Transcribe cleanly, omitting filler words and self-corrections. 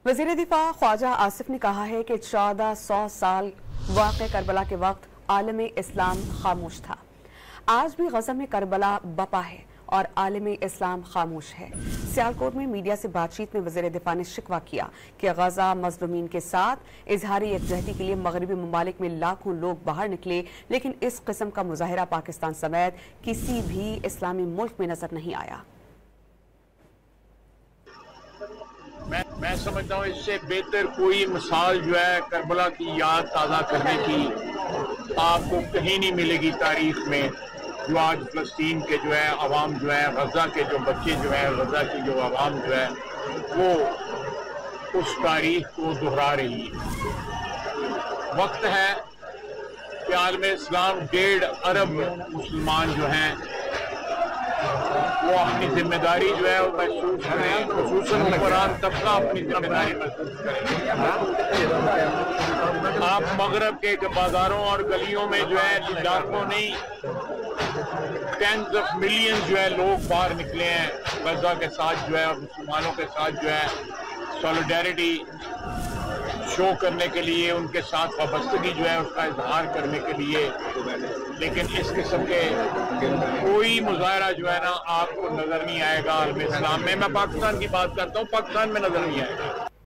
वज़ीर दिफा ख्वाजा आसिफ ने कहा है कि 1400 साल वाक़े करबला के वक्त आलम इस्लाम खामोश था। आज भी गज़ा में करबला बपा है और आलम इस्लाम खामोश है। सियालकोट में मीडिया से बातचीत में वज़ीर दिफा ने शिकवा किया कि गज़ा मज़लूमीन के साथ इजहार यकजहती के लिए मगरबी ममालिक में लाखों लोग बाहर निकले, लेकिन इस किस्म का मुजाहिरा पाकिस्तान समेत किसी भी इस्लामी मुल्क में नजर नहीं आया। मैं समझता हूँ इससे बेहतर कोई मिसाल जो है करबला की याद ताज़ा करने की आपको कहीं नहीं मिलेगी तारीख में। जो आज फ़लस्तीन के जो है अवाम जो है, गज़ा के जो बच्चे जो है, गज़ा की जो अवाम जो है वो उस तारीख को दोहरा रही है। वक्त है कि आलम इस्लाम 1.5 अरब मुसलमान जो हैं वो अपनी जिम्मेदारी जो है वो महसूस करें, खुसूसन हुक्मरान तबका अपनी जिम्मेदारी महसूस करें। आप मगरब के बाजारों और गलियों में जो है लाखों नहीं टेंस ऑफ मिलियन जो है लोग बाहर निकले हैं गज़ा के साथ जो है, मुसलमानों के साथ जो है सॉलिडेरिटी शो करने के लिए, उनके साथ वाबस्तगी जो है उसका इजहार करने के लिए। लेकिन इस किस्म के कोई मुजाहरा जो है ना आपको नजर नहीं आएगा आलम इस्लाम में। मैं पाकिस्तान की बात करता हूँ, पाकिस्तान में नजर नहीं आएगा।